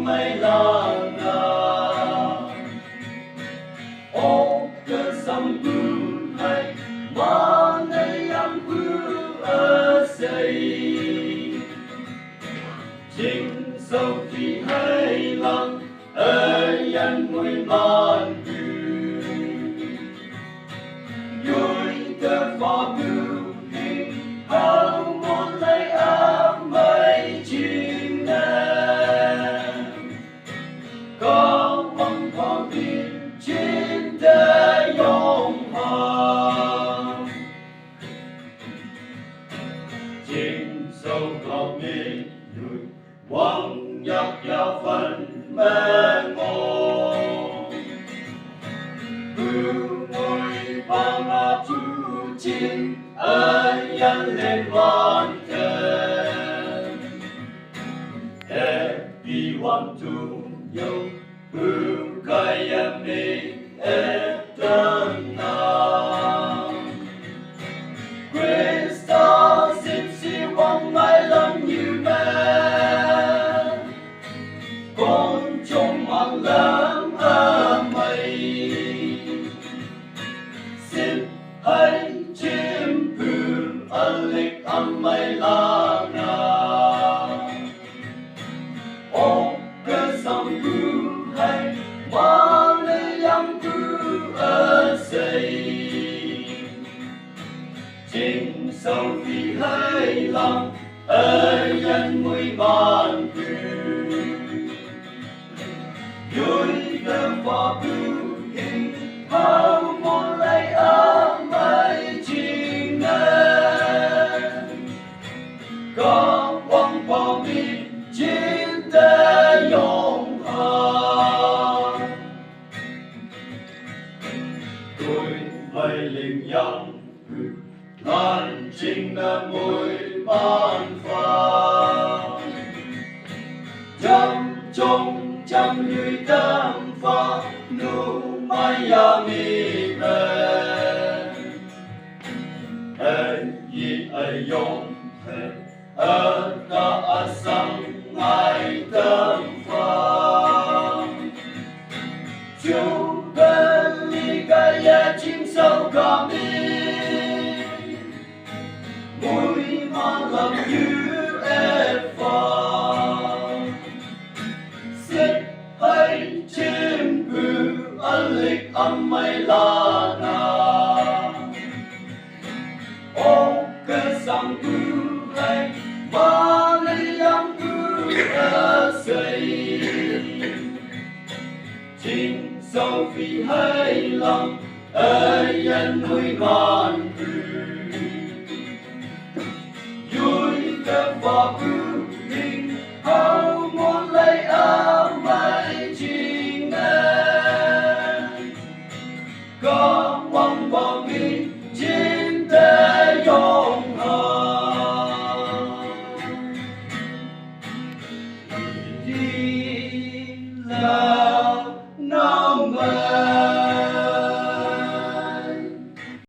mây làng ô cơ sông bưu hay mà nay em bưu ở xây chính sâu phi hay lăng ở yên mùi màn bưu vui cơ phá bưu hình hao một lấy ấm mây chim nè kahwangpa cinta永恒chính sâu cầu nghỉ nhụy quăng nhắc nhau phần mê ngô bưu ngôi bằng a chu chín ân nhân lên hoàn thành everyone to you bưu kai em đi eternal Christos si vong mai lần như mẹ con trong mang lớn ở mây xin hãy chim bưu ân lịch âm mây làng ô cơ sông bưu hay mà lấy em bưu ở xây chính sâu phi hay lăng ở nhân mùi bàn bưu vui cơ phá bưu hình hao một lấy ấm mây chim nè kahwangpa cinta永恒tôi mây linh yang lan trình là mùi ban pha trăm trong trăm lưỡi tam pha nu mai ya mi về yi ai yong ở ta sang ai tam pha chu bên ly cái ya chim sâu cả mi mùi mà làm như em pha xích hay chim bưu ân lịch âm mây làng ô cơ sông bưu hay mà lấy em bưu ở xây chính sâu phi hay lăng ở yên mùi màn bưu vui cơ phá bưu